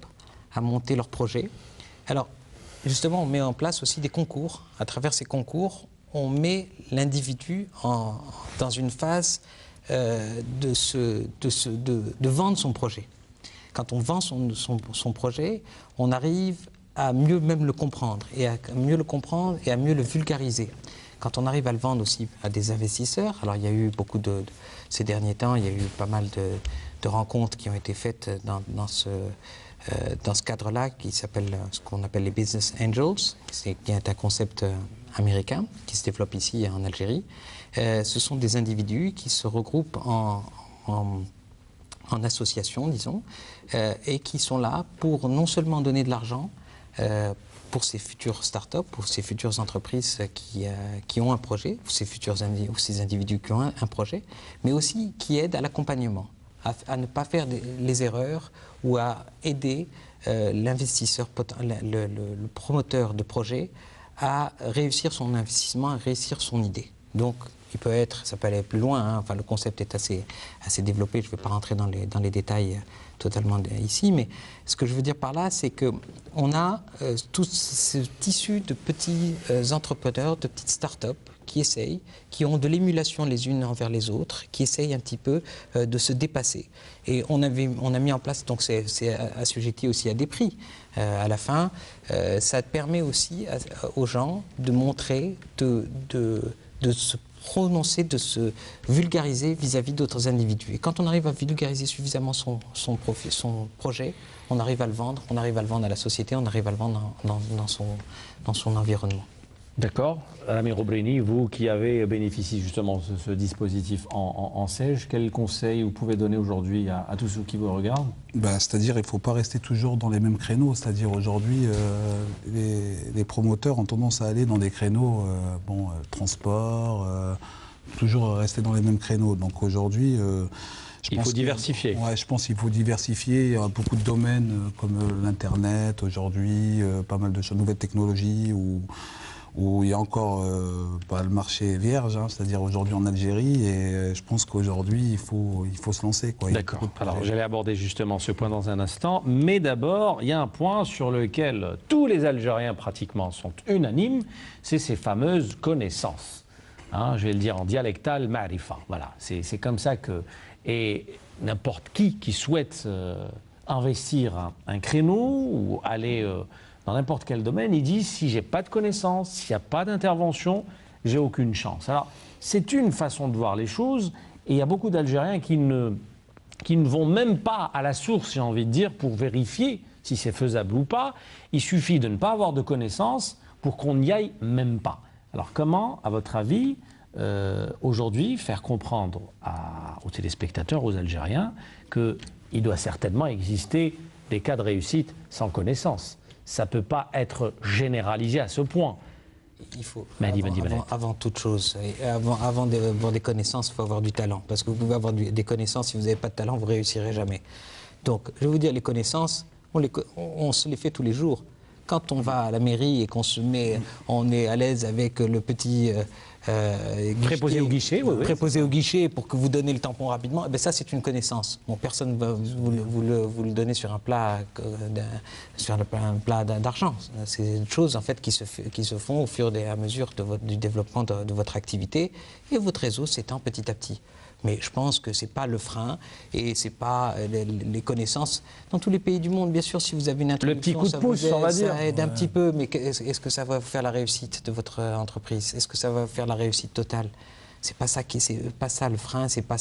à monter leur projet. Alors, justement, on met en place aussi des concours. À travers ces concours, on met l'individu dans une phase de vendre son projet. Quand on vend son projet, on arrive à mieux même le comprendre et à mieux le vulgariser. Quand on arrive à le vendre aussi à des investisseurs, alors il y a eu beaucoup ces derniers temps, il y a eu pas mal de rencontres qui ont été faites dans ce cadre-là, ce qu'on appelle les Business Angels, qui est un concept américain qui se développe ici en Algérie. Ce sont des individus qui se regroupent en association, disons, et qui sont là pour non seulement donner de l'argent pour ces futures startups, pour ces futures entreprises qui ont un projet, ou ces individus qui ont un projet, mais aussi qui aident à l'accompagnement, à ne pas faire les erreurs ou à aider l'investisseur, le promoteur de projet à réussir son investissement, à réussir son idée. Donc, ça peut aller plus loin, hein. Enfin, le concept est assez développé, je ne vais pas rentrer dans les détails totalement ici, mais ce que je veux dire par là, c'est qu'on a tout ce tissu de petits entrepreneurs, de petites start-up qui essayent, qui ont de l'émulation les unes envers les autres, qui essayent un petit peu de se dépasser. Et on a mis en place, donc c'est assujetti aussi à des prix. À la fin, ça permet aussi aux gens de montrer, de se prononcer, de se vulgariser vis-à-vis d'autres individus. Et quand on arrive à vulgariser suffisamment son projet, on arrive à le vendre, à la société, on arrive à le vendre dans son environnement. D'accord. Rami Roubrini, vous qui avez bénéficié justement de ce dispositif en SAGE, quels conseils vous pouvez donner aujourd'hui à tous ceux qui vous regardent? C'est-à-dire qu'il ne faut pas rester toujours dans les mêmes créneaux. C'est-à-dire aujourd'hui, les promoteurs ont tendance à aller dans des créneaux, transport, toujours rester dans les mêmes créneaux. Donc aujourd'hui, il faut diversifier. Je pense qu'il faut diversifier. Il y a beaucoup de domaines comme l'Internet aujourd'hui, pas mal de choses, nouvelles technologies où il y a encore le marché vierge, c'est-à-dire aujourd'hui en Algérie, et je pense qu'aujourd'hui, il faut se lancer. D'accord. Alors, j'allais aborder justement ce point dans un instant, mais d'abord, il y a un point sur lequel tous les Algériens pratiquement sont unanimes, c'est ces fameuses connaissances. Je vais le dire en dialectal, ma'rifa. Voilà, c'est comme ça que... Et n'importe qui souhaite investir un créneau ou aller... dans n'importe quel domaine, ils disent si j'ai pas de connaissances, s'il n'y a pas d'intervention, j'ai aucune chance. Alors, c'est une façon de voir les choses, et il y a beaucoup d'Algériens qui ne vont même pas à la source, j'ai envie de dire, pour vérifier si c'est faisable ou pas. Il suffit de ne pas avoir de connaissances pour qu'on n'y aille même pas. Alors, comment, à votre avis, aujourd'hui, faire comprendre aux téléspectateurs, aux Algériens, qu'il doit certainement exister des cas de réussite sans connaissances? Ça ne peut pas être généralisé à ce point. Il faut, avant toute chose, avant d'avoir des connaissances, il faut avoir du talent. Parce que vous pouvez avoir des connaissances, si vous n'avez pas de talent, vous ne réussirez jamais. Donc, je vais vous dire, les connaissances, on se les fait tous les jours. Quand on va à la mairie et on est à l'aise avec le petit... préposé au guichet, oui. Préposé au guichet pour que vous donnez le tampon rapidement, ça c'est une connaissance. Bon, personne ne va vous le donner sur un plat d'argent. C'est des choses en fait qui se font au fur et à mesure du développement de votre activité, et votre réseau s'étend petit à petit. Mais je pense que ce n'est pas le frein et ce n'est pas les connaissances. Dans tous les pays du monde, bien sûr, si vous avez une introduction, le petit coup de pouce, on va dire. Ça aide un petit peu, mais est-ce que ça va faire la réussite de votre entreprise? Est-ce que ça va faire la réussite totale? C'est pas ça le frein, c'est pas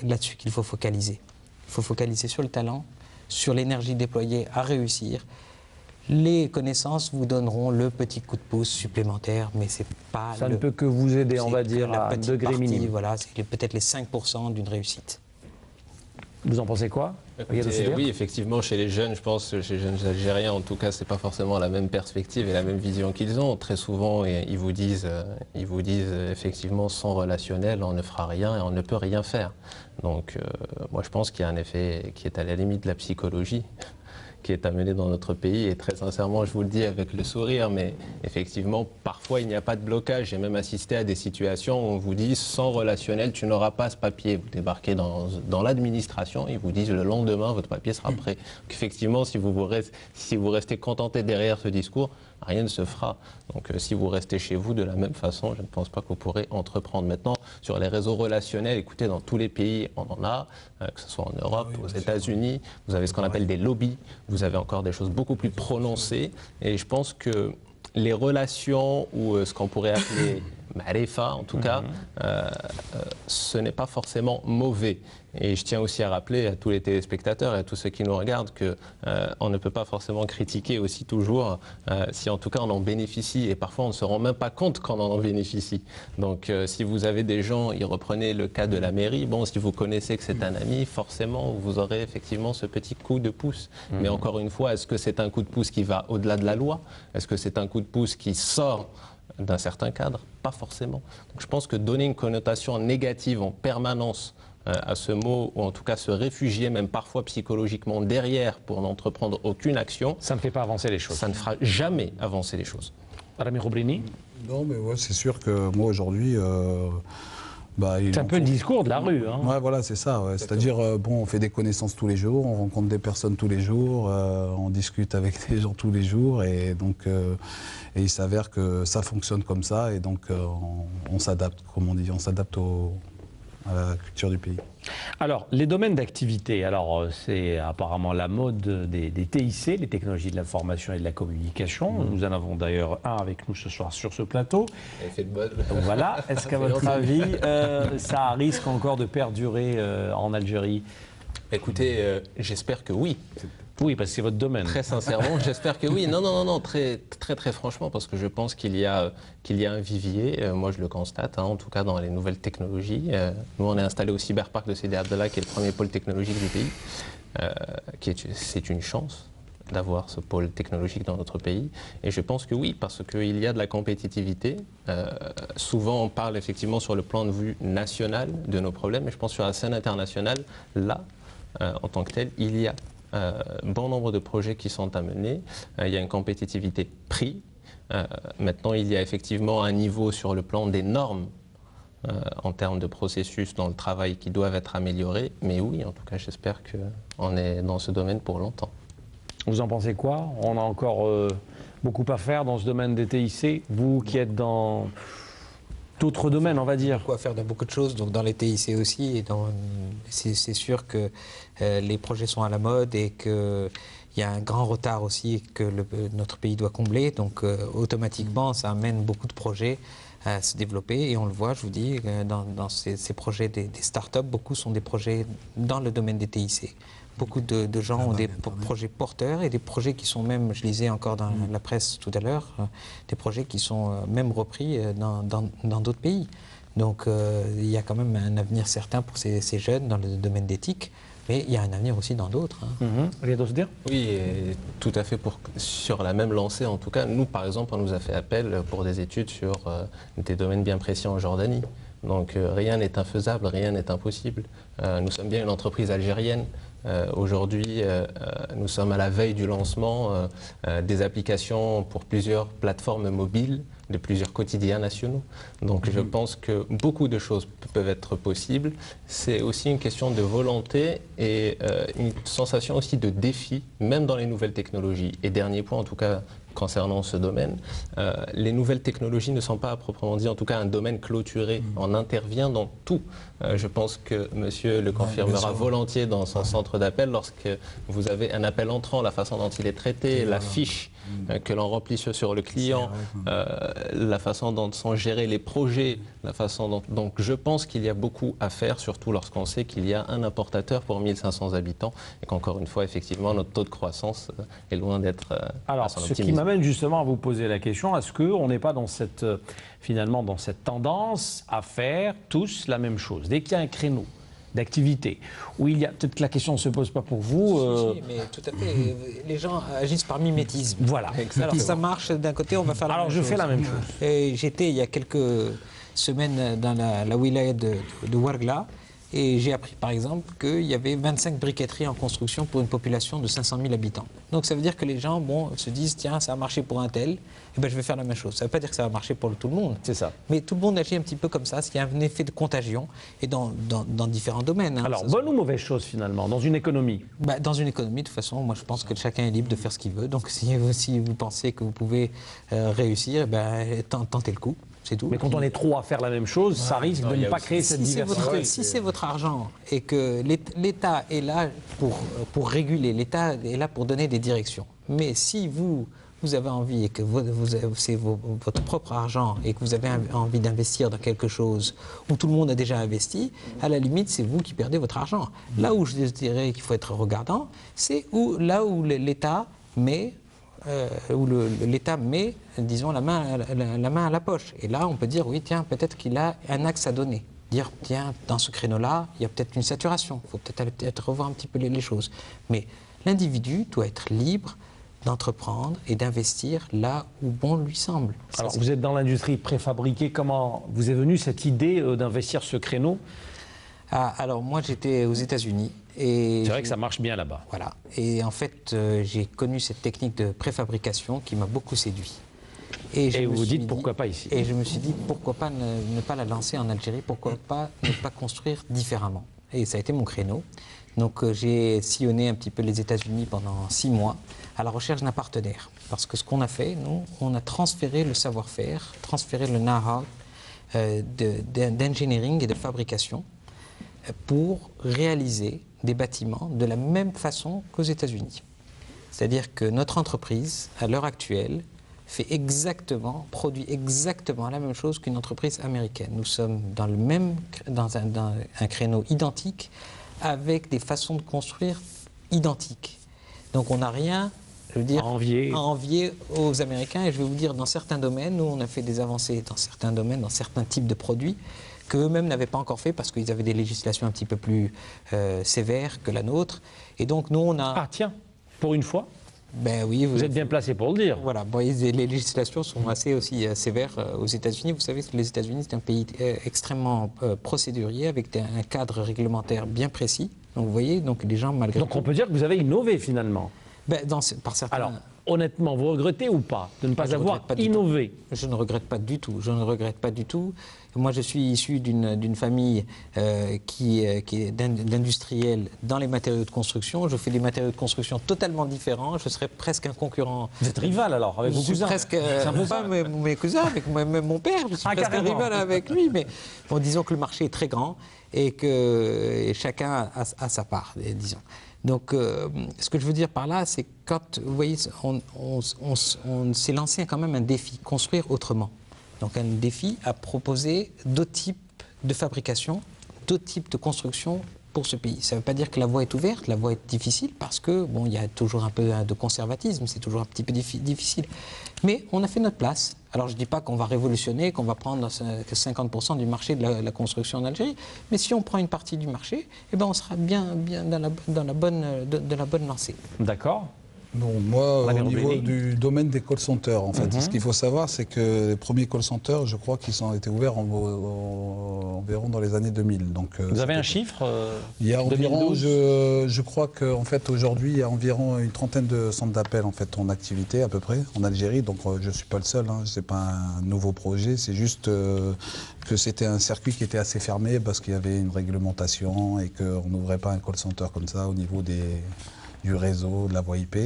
là-dessus qu'il faut focaliser. Il faut focaliser sur le talent, sur l'énergie déployée à réussir. Les connaissances vous donneront le petit coup de pouce supplémentaire, mais c'est pas... Ça ne peut que vous aider, on va dire, à un degré minimum. Voilà, c'est peut-être les 5% d'une réussite. Vous en pensez quoi? Oui, effectivement, chez les jeunes, je pense, chez les jeunes Algériens, en tout cas, c'est pas forcément la même perspective et la même vision qu'ils ont. Très souvent, ils vous disent effectivement, sans relationnel, on ne fera rien et on ne peut rien faire. Donc, moi, je pense qu'il y a un effet qui est à la limite de la psychologie, qui est amené dans notre pays, et très sincèrement, je vous le dis avec le sourire, mais effectivement, parfois il n'y a pas de blocage. J'ai même assisté à des situations où on vous dit sans relationnel, tu n'auras pas ce papier. Vous débarquez dans l'administration, ils vous disent le lendemain, votre papier sera prêt. Donc effectivement, si vous restez contenté derrière ce discours, rien ne se fera. Donc si vous restez chez vous de la même façon, je ne pense pas que vous pourrez entreprendre. Maintenant, sur les réseaux relationnels, écoutez, dans tous les pays, on en a, que ce soit en Europe, aux États-Unis, vous avez ce qu'on appelle des lobbies, vous avez encore des choses beaucoup plus prononcées, et je pense que les relations, ou ce qu'on pourrait appeler Marefa, en tout cas, ce n'est pas forcément mauvais. Et je tiens aussi à rappeler à tous les téléspectateurs et à tous ceux qui nous regardent qu'on ne peut pas forcément critiquer aussi toujours si en tout cas on en bénéficie. Et parfois on ne se rend même pas compte qu'on en bénéficie. Donc si vous avez des gens, reprenez le cas de la mairie, bon, si vous connaissez que c'est un ami, forcément vous aurez effectivement ce petit coup de pouce. Mais encore une fois, est-ce que c'est un coup de pouce qui va au-delà de la loi? Est-ce que c'est un coup de pouce qui sort d'un certain cadre? Pas forcément. Donc je pense que donner une connotation négative en permanence à ce mot, ou en tout cas se réfugier même parfois psychologiquement derrière pour n'entreprendre aucune action, ça ne fait pas avancer les choses. Ça ne fera jamais avancer les choses. Rami Roubrini? Non, mais ouais, c'est sûr que moi aujourd'hui, C'est un peu le discours de la rue. Hein. Ouais, voilà, c'est ça. Ouais. C'est-à-dire, bon, on fait des connaissances tous les jours, on rencontre des personnes tous les jours, on discute avec des gens tous les jours, et donc, et il s'avère que ça fonctionne comme ça, et donc on s'adapte, comme on dit, on s'adapte à la culture du pays. Alors, les domaines d'activité, alors c'est apparemment la mode des TIC, les technologies de l'information et de la communication. Nous en avons d'ailleurs un avec nous ce soir sur ce plateau. Effet de mode. Donc voilà, est-ce qu'à votre avis, ça risque encore de perdurer en Algérie? Écoutez, j'espère que oui. Oui, parce que c'est votre domaine. Très sincèrement, j'espère que oui. Non, très franchement, parce que je pense qu'il y a un vivier. Moi, je le constate, hein, en tout cas dans les nouvelles technologies. Nous, on est installé au Cyberpark de Sidi Abdallah, qui est le premier pôle technologique du pays. C'est une chance d'avoir ce pôle technologique dans notre pays. Et je pense que oui, parce qu'il y a de la compétitivité. Souvent, on parle effectivement sur le plan de vue national de nos problèmes, mais je pense sur la scène internationale, là, en tant que tel, il y a bon nombre de projets qui sont à mener. Il y a une compétitivité prix. Maintenant, il y a effectivement un niveau sur le plan des normes en termes de processus dans le travail qui doivent être améliorés. Mais oui, en tout cas, j'espère qu'on est dans ce domaine pour longtemps. Vous en pensez quoi? On a encore beaucoup à faire dans ce domaine des TIC. Vous qui êtes dans d'autres domaines, on va dire. Quoi faire dans beaucoup de choses, donc dans les TIC aussi. Et c'est sûr que les projets sont à la mode et qu'il y a un grand retard aussi que notre pays doit combler. Donc automatiquement, ça amène beaucoup de projets à se développer. Et on le voit, je vous dis, dans ces projets des startups, beaucoup sont des projets dans le domaine des TIC. Beaucoup de gens ont des projets porteurs et des projets qui sont même, je lisais encore dans la presse tout à l'heure, des projets qui sont même repris dans d'autres pays. Donc il y a quand même un avenir certain pour ces jeunes dans le domaine d'éthique, mais il y a un avenir aussi dans d'autres. Rien d'autre à dire? Oui, et tout à fait. Sur la même lancée, en tout cas, nous, par exemple, on nous a fait appel pour des études sur des domaines bien précis en Jordanie. Donc rien n'est infaisable, rien n'est impossible. Nous sommes bien une entreprise algérienne. Aujourd'hui, nous sommes à la veille du lancement des applications pour plusieurs plateformes mobiles de plusieurs quotidiens nationaux. Donc je pense que beaucoup de choses peuvent être possibles. C'est aussi une question de volonté et une sensation aussi de défi, même dans les nouvelles technologies. Et dernier point, en tout cas, concernant ce domaine, les nouvelles technologies ne sont pas à proprement dit, en tout cas, un domaine clôturé. On intervient dans tout. Je pense que monsieur le confirmera volontiers dans son centre d'appel. Lorsque vous avez un appel entrant, la façon dont il est traité, la fiche que l'on remplit sur le client, la façon dont sont gérés les projets, la façon dont... Donc je pense qu'il y a beaucoup à faire, surtout lorsqu'on sait qu'il y a un importateur pour 1500 habitants et qu'encore une fois, effectivement, notre taux de croissance est loin d'être à son optimisme. Ce qui m'amène justement à vous poser la question, est-ce qu'on n'est pas dans cette, finalement dans cette tendance à faire tous la même chose? Dès qu'il y a un créneau d'activité, où il y a, peut-être que la question ne se pose pas pour vous. Si, mais tout à fait. Les gens agissent par mimétisme. Voilà. Alors ça marche d'un côté, on va faire la même chose. Alors je fais la même chose. J'étais il y a quelques semaines dans la wilaya de Ouargla et j'ai appris par exemple qu'il y avait 25 briqueteries en construction pour une population de 500 000 habitants. Donc ça veut dire que les gens se disent tiens, ça a marché pour un tel, et ben je vais faire la même chose. Ça ne veut pas dire que ça va marcher pour tout le monde. C'est ça. Mais tout le monde agit un petit peu comme ça, il y a un effet de contagion et dans différents domaines. Alors bonne ou mauvaise chose finalement dans une économie? Dans une économie, de toute façon, moi je pense que chacun est libre de faire ce qu'il veut. Donc si vous pensez que vous pouvez réussir, tentez le coup. C'est tout. Mais quand on est trop à faire la même chose, ça risque de ne pas créer cette diversité. Si c'est votre argent et que l'État est là pour réguler, l'État est là pour donner des directions. Mais si vous avez envie et que c'est votre propre argent et que vous avez envie d'investir dans quelque chose où tout le monde a déjà investi, à la limite, c'est vous qui perdez votre argent. Là où je dirais qu'il faut être regardant, c'est là où l'État met... l'État met, disons, la main à la poche. Et là, on peut dire, oui, tiens, peut-être qu'il a un axe à donner. Dire, tiens, dans ce créneau-là, il y a peut-être une saturation. Il faut peut-être revoir un petit peu les choses. Mais l'individu doit être libre d'entreprendre et d'investir là où bon lui semble. Alors, vous êtes dans l'industrie préfabriquée. Comment vous est venue cette idée d'investir ce créneau? Alors, moi, j'étais aux États-Unis. C'est vrai que ça marche bien là-bas. Voilà. Et en fait, j'ai connu cette technique de préfabrication qui m'a beaucoup séduit. Et vous vous dites pourquoi pas ici. Et je me suis dit pourquoi pas ne pas la lancer en Algérie, pourquoi pas ne pas construire différemment. Et ça a été mon créneau. Donc j'ai sillonné un petit peu les États-Unis pendant 6 mois à la recherche d'un partenaire. Parce que ce qu'on a fait, nous, on a transféré le savoir-faire, transféré le know-how d'engineering et de fabrication pour réaliser des bâtiments de la même façon qu'aux États-Unis. C'est-à-dire que notre entreprise, à l'heure actuelle, produit exactement la même chose qu'une entreprise américaine. Nous sommes dans un créneau identique, avec des façons de construire identiques. Donc on n'a rien, je veux dire, à envier aux Américains. Et je vais vous dire, dans certains domaines, nous on a fait des avancées dans certains domaines, dans certains types de produits, qu'eux-mêmes n'avaient pas encore fait parce qu'ils avaient des législations un petit peu plus sévères que la nôtre. Et donc nous on a... Ah tiens, pour une fois, ben oui, vous êtes bien placé pour le dire. Voilà, bon, les législations sont assez aussi sévères aux États-Unis. Vous savez que les États-Unis, c'est un pays extrêmement procédurier, avec un cadre réglementaire bien précis. Donc vous voyez, donc les gens, malgré Donc on peut dire que vous avez innové finalement. Ben, par certains... Alors, honnêtement, vous regrettez ou pas de ne pas avoir innové? Je ne regrette pas du tout. Je ne regrette pas du tout. Moi, je suis issu d'une famille qui est d'industriels dans les matériaux de construction. Je fais des matériaux de construction totalement différents. Je serais presque un concurrent. Vous êtes rival alors avec vos cousins? Presque, pas mes cousins, avec même mon père. Je suis presque un rival avec lui. Mais bon, disons que le marché est très grand et que chacun a sa part, disons. Donc, ce que je veux dire par là, c'est que quand, vous voyez, on s'est lancé quand même un défi, construire autrement. Donc, un défi à proposer d'autres types de fabrication, d'autres types de construction pour ce pays. Ça ne veut pas dire que la voie est ouverte, la voie est difficile parce que, bon, il y a toujours un peu de conservatisme, c'est toujours un petit peu difficile. Mais on a fait notre place. Alors, je ne dis pas qu'on va révolutionner, qu'on va prendre 50% du marché de la construction en Algérie, mais si on prend une partie du marché, eh ben, on sera bien dans la bonne lancée. D'accord. Bon, moi, au niveau du domaine des call centers, en fait, ce qu'il faut savoir, c'est que les premiers call centers, je crois qu'ils ont été ouverts environ dans les années 2000. Donc, vous avez un chiffre Il y a environ, je crois qu'en fait, aujourd'hui, il y a environ une trentaine de centres d'appel en fait, en activité, à peu près, en Algérie. Donc, je ne suis pas le seul, hein, ce n'est pas un nouveau projet, c'est juste que c'était un circuit qui était assez fermé parce qu'il y avait une réglementation et qu'on n'ouvrait pas un call center comme ça au niveau du réseau, de la voie IP.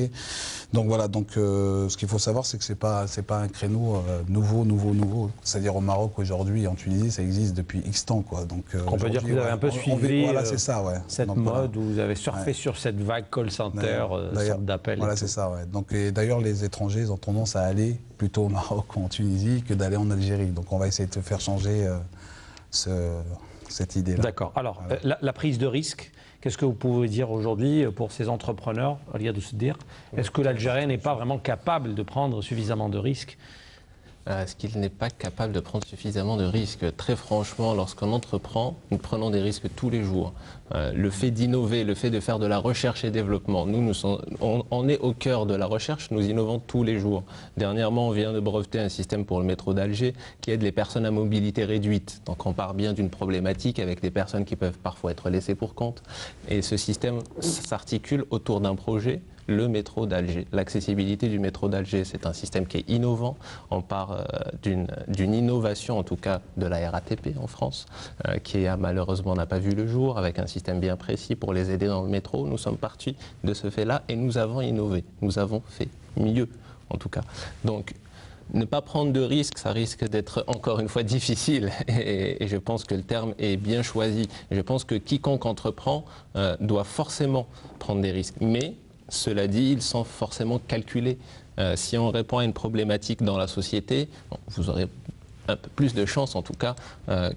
Donc voilà, donc, ce qu'il faut savoir, c'est que c'est pas un créneau nouveau. C'est-à-dire au Maroc aujourd'hui, en Tunisie, ça existe depuis X temps, quoi. Donc, on peut dire que vous avez un peu suivi voilà, c'est ça, ouais. cette donc, mode voilà. où vous avez surfé sur cette vague call center, centre d'appel. Voilà, c'est ça, ouais. Donc, d'ailleurs, les étrangers ils ont tendance à aller plutôt au Maroc ou en Tunisie que d'aller en Algérie. Donc on va essayer de faire changer cette idée-là. D'accord. Alors, la prise de risque, qu'est-ce que vous pouvez dire aujourd'hui pour ces entrepreneurs, Riyad Oussedir? Est-ce que l'Algérien n'est pas vraiment capable de prendre suffisamment de risques? Est-ce qu'il n'est pas capable de prendre suffisamment de risques? Très franchement, lorsqu'on entreprend, nous prenons des risques tous les jours. Le fait d'innover, le fait de faire de la recherche et développement, on est au cœur de la recherche, nous innovons tous les jours. Dernièrement, on vient de breveter un système pour le métro d'Alger qui aide les personnes à mobilité réduite. Donc on part bien d'une problématique avec des personnes qui peuvent parfois être laissées pour compte. Et ce système s'articule autour d'un projet, le métro d'Alger. L'accessibilité du métro d'Alger, c'est un système qui est innovant. On part d'une innovation, en tout cas de la RATP en France, qui malheureusement n'a pas vu le jour, avec un système bien précis pour les aider dans le métro. Nous sommes partis de ce fait-là et nous avons innové. Nous avons fait mieux, en tout cas. Donc, ne pas prendre de risques, ça risque d'être encore une fois difficile et je pense que le terme est bien choisi. Je pense que quiconque entreprend doit forcément prendre des risques. Mais cela dit, ils sont forcément calculés. Si on répond à une problématique dans la société, vous aurez un peu plus de chances, en tout cas,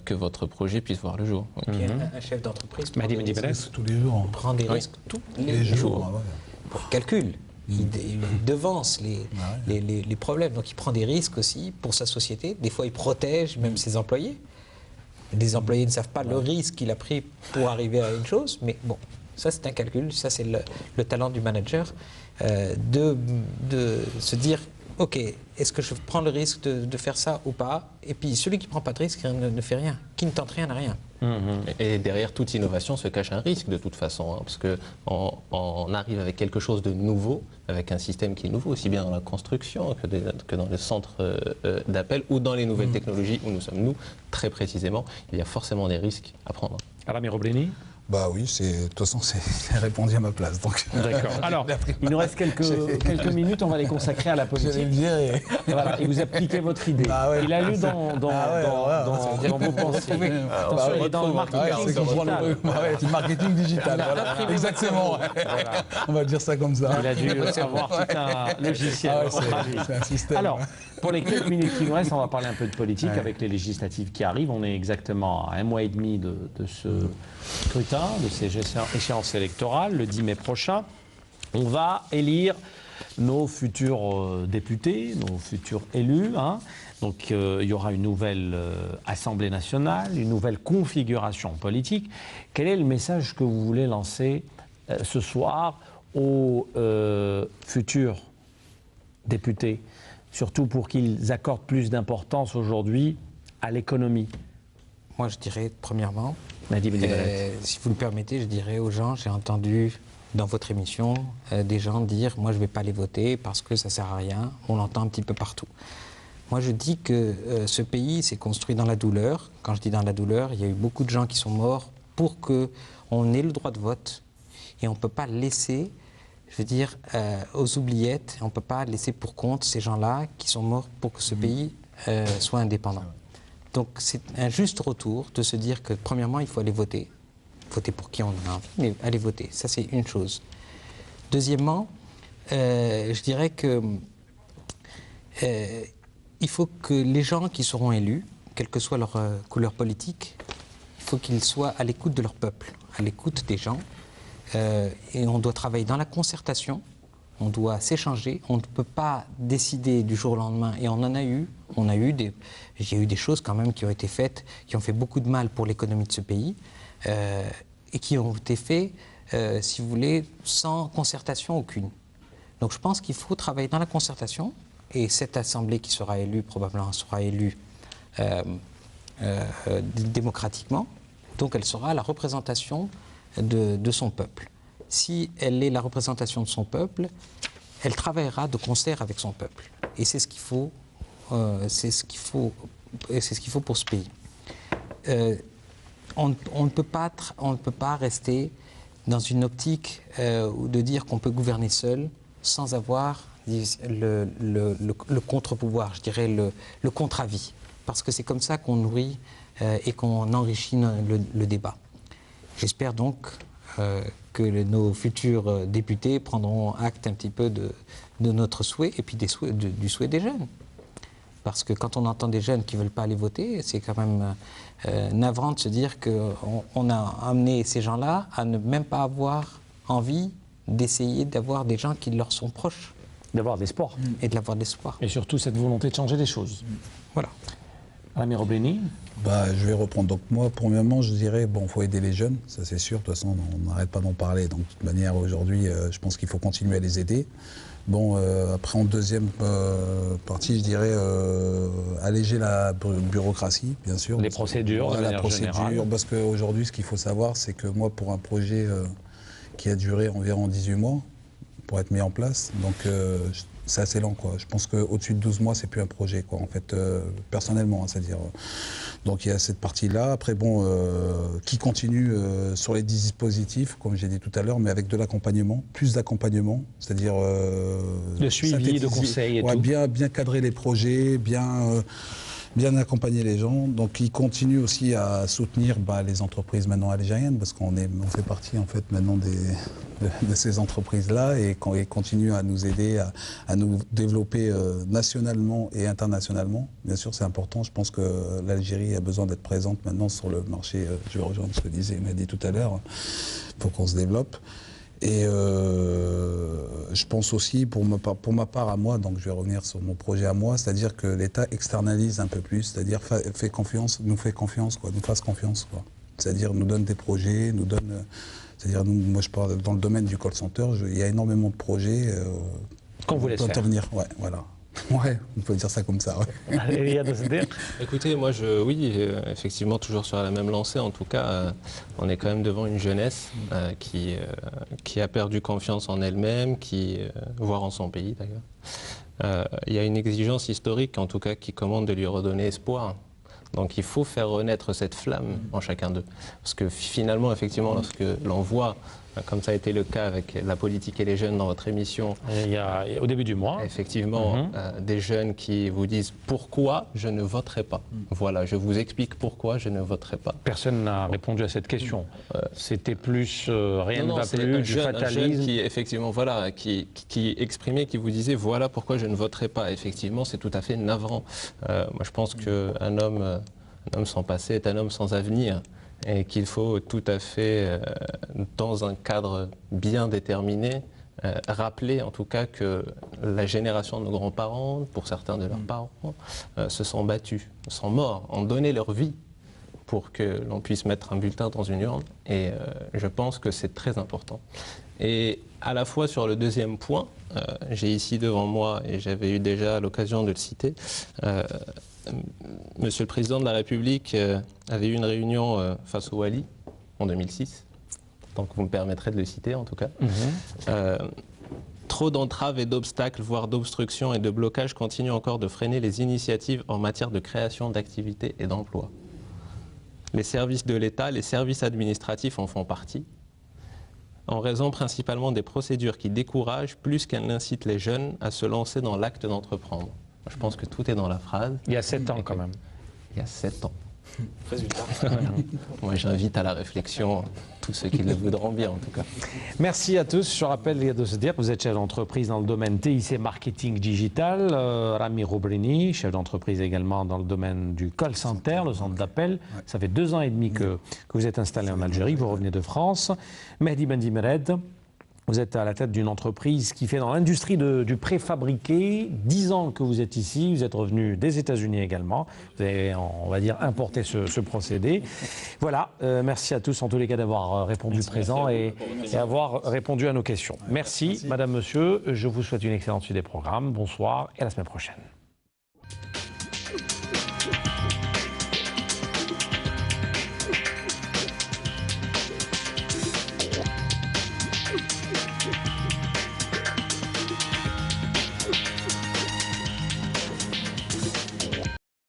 que votre projet puisse voir le jour. Un chef d'entreprise prend des risques tous les jours. Prend des risques tous les jours. Il calcule. Il devance les problèmes. Donc il prend des risques aussi pour sa société. Des fois, il protège même ses employés. Les employés ne savent pas le risque qu'il a pris pour arriver à une chose, mais bon. Ça, c'est un calcul, ça, c'est le talent du manager, de se dire, OK, est-ce que je prends le risque de faire ça ou pas? Et puis, celui qui ne prend pas de risque ne fait rien, qui ne tente rien n'a rien. Et derrière toute innovation se cache un risque de toute façon, parce qu'on arrive avec quelque chose de nouveau, avec un système qui est nouveau, aussi bien dans la construction que dans les centres d'appel ou dans les nouvelles technologies où nous sommes, nous, très précisément. Il y a forcément des risques à prendre. Rami Robleni? Bah oui, de toute façon, c'est répondu à ma place. D'accord. Alors, il nous reste quelques minutes, on va les consacrer à la politique. J'allais le dire et... Voilà, et vous appliquez votre idée. Ouais. Il a lu dans vos pensées. Attention, il est dans le marketing digital. C'est le marketing digital, voilà. Exactement. Voilà. On va dire ça comme ça. Il a dû avoir tout un logiciel. C'est un système. Alors, pour les quelques minutes qui nous restent, on va parler un peu de politique avec les législatives qui arrivent. On est exactement à un mois et demi de ce scrutin, de ces échéances électorales, le 10 mai prochain. On va élire nos futurs députés, nos futurs élus. Donc il y aura une nouvelle Assemblée nationale, une nouvelle configuration politique. Quel est le message que vous voulez lancer ce soir aux futurs députés, surtout pour qu'ils accordent plus d'importance aujourd'hui à l'économie? Moi, je dirais, premièrement, si vous le permettez, je dirais aux gens, j'ai entendu dans votre émission des gens dire « moi, je ne vais pas aller voter parce que ça ne sert à rien ». On l'entend un petit peu partout. Moi, je dis que ce pays s'est construit dans la douleur. Quand je dis dans la douleur, il y a eu beaucoup de gens qui sont morts pour qu'on ait le droit de vote. Et on ne peut pas laisser, je veux dire, aux oubliettes, on ne peut pas laisser pour compte ces gens-là qui sont morts pour que ce pays soit indépendant. Donc c'est un juste retour de se dire que premièrement il faut aller voter. Voter pour qui on a envie, mais aller voter, ça c'est une chose. Deuxièmement, je dirais que il faut que les gens qui seront élus, quelle que soit leur couleur politique, il faut qu'ils soient à l'écoute de leur peuple, à l'écoute des gens. Et on doit travailler dans la concertation, on doit s'échanger, on ne peut pas décider du jour au lendemain. Et il y a eu des choses quand même qui ont été faites, qui ont fait beaucoup de mal pour l'économie de ce pays, et qui ont été faites, si vous voulez, sans concertation aucune. Donc je pense qu'il faut travailler dans la concertation, et cette assemblée qui sera élue, probablement sera élue démocratiquement, donc elle sera la représentation de son peuple. Si elle est la représentation de son peuple, elle travaillera de concert avec son peuple. Et c'est ce qu'il faut, c'est ce qu'il faut pour ce pays. On ne peut pas rester dans une optique de dire qu'on peut gouverner seul sans avoir le contre-pouvoir, je dirais le contre-avis. Parce que c'est comme ça qu'on nourrit et qu'on enrichit le débat. J'espère donc que nos futurs députés prendront acte un petit peu de notre souhait et puis du souhait des jeunes. Parce que quand on entend des jeunes qui ne veulent pas aller voter, c'est quand même navrant de se dire qu'on a amené ces gens-là à ne même pas avoir envie d'essayer d'avoir des gens qui leur sont proches. D'avoir de l'espoir. Et de l'avoir de l'espoir. Et surtout cette volonté de changer les choses. Voilà. Rami Robleni. Je vais reprendre. Donc moi, premièrement, je dirais, il faut aider les jeunes, ça c'est sûr. De toute façon, on n'arrête pas d'en parler. Donc de toute manière, aujourd'hui, je pense qu'il faut continuer à les aider. Après, en deuxième partie, je dirais alléger la bureaucratie, bien sûr. Les procédures, de manière générale. Parce qu'aujourd'hui, ce qu'il faut savoir, c'est que moi, pour un projet qui a duré environ 18 mois, pour être mis en place, donc c'est assez lent, quoi. Je pense qu'au-dessus de 12 mois, c'est plus un projet, quoi, en fait, personnellement, c'est-à-dire... donc il y a cette partie-là. Après, qui continue sur les dispositifs, comme j'ai dit tout à l'heure, mais avec de l'accompagnement, plus d'accompagnement, c'est-à-dire... le suivi, de conseils et tout. Bien cadrer les projets, bien accompagner les gens. Donc, ils continuent aussi à soutenir les entreprises maintenant algériennes, parce qu'on fait partie en fait maintenant de ces entreprises-là, et ils continuent à nous aider à nous développer nationalement et internationalement. Bien sûr, c'est important. Je pense que l'Algérie a besoin d'être présente maintenant sur le marché. Je vais rejoindre ce que disait Mehdi tout à l'heure. Il faut qu'on se développe. Et je pense aussi, pour ma part à moi, donc je vais revenir sur mon projet à moi, c'est-à-dire que l'État externalise un peu plus, c'est-à-dire nous fasse confiance, quoi. C'est-à-dire nous donne des projets, c'est-à-dire moi je parle dans le domaine du call center, il y a énormément de projets qu'on vous laisse faire. Ouais, voilà. Ouais, on peut dire ça comme ça. Ouais. Riyad Siddiq. Écoutez, moi, effectivement, toujours sur la même lancée, en tout cas, on est quand même devant une jeunesse qui a perdu confiance en elle-même, voire en son pays d'ailleurs. Il y a une exigence historique, en tout cas, qui commande de lui redonner espoir. Donc il faut faire renaître cette flamme en chacun d'eux. Parce que finalement, effectivement, lorsque l'on voit, comme ça a été le cas avec la politique et les jeunes dans votre émission, Il y a, au début du mois. effectivement, des jeunes qui vous disent pourquoi je ne voterai pas. Voilà, je vous explique pourquoi je ne voterai pas. Personne n'a répondu à cette question. C'était plus rien ne va c'est plus, un du jeune fatalisme. qui, effectivement, voilà, qui exprimait, qui vous disait voilà pourquoi je ne voterai pas. Effectivement, c'est tout à fait navrant. Moi, je pense qu'un homme sans passé est un homme sans avenir. Et qu'il faut tout à fait, dans un cadre bien déterminé, rappeler en tout cas que la génération de nos grands-parents, pour certains de leurs parents, se sont battus, sont morts, ont donné leur vie pour que l'on puisse mettre un bulletin dans une urne. Et je pense que c'est très important. Et à la fois sur le deuxième point, j'ai ici devant moi, et j'avais eu déjà l'occasion de le citer, Monsieur le Président de la République avait eu une réunion face au Wali en 2006, donc vous me permettrez de le citer en tout cas. Trop d'entraves et d'obstacles, voire d'obstructions et de blocages continuent encore de freiner les initiatives en matière de création d'activités et d'emplois. Les services de l'État, les services administratifs en font partie, en raison principalement des procédures qui découragent plus qu'elles n'incitent les jeunes à se lancer dans l'acte d'entreprendre. Je pense que tout est dans la phrase. Il y a 7 ans quand même. Il y a 7 ans. Résultat. Moi, j'invite à la réflexion tous ceux qui le voudront bien, en tout cas. Merci à tous. Je rappelle, Riyad Siddiq, vous êtes chef d'entreprise dans le domaine TIC Marketing Digital. Rami Roubrini, chef d'entreprise également dans le domaine du call center, le centre d'appel. Ça fait 2 ans et demi que vous êtes installé en Algérie, vous revenez de France. Mehdi Bendimered, vous êtes à la tête d'une entreprise qui fait dans l'industrie du préfabriqué. 10 ans que vous êtes ici, vous êtes revenu des États-Unis également. Vous avez, on va dire, importé ce procédé. Voilà, merci à tous en tous les cas d'avoir répondu présent et avoir répondu à nos questions. Merci, madame, monsieur. Je vous souhaite une excellente suite des programmes. Bonsoir et à la semaine prochaine.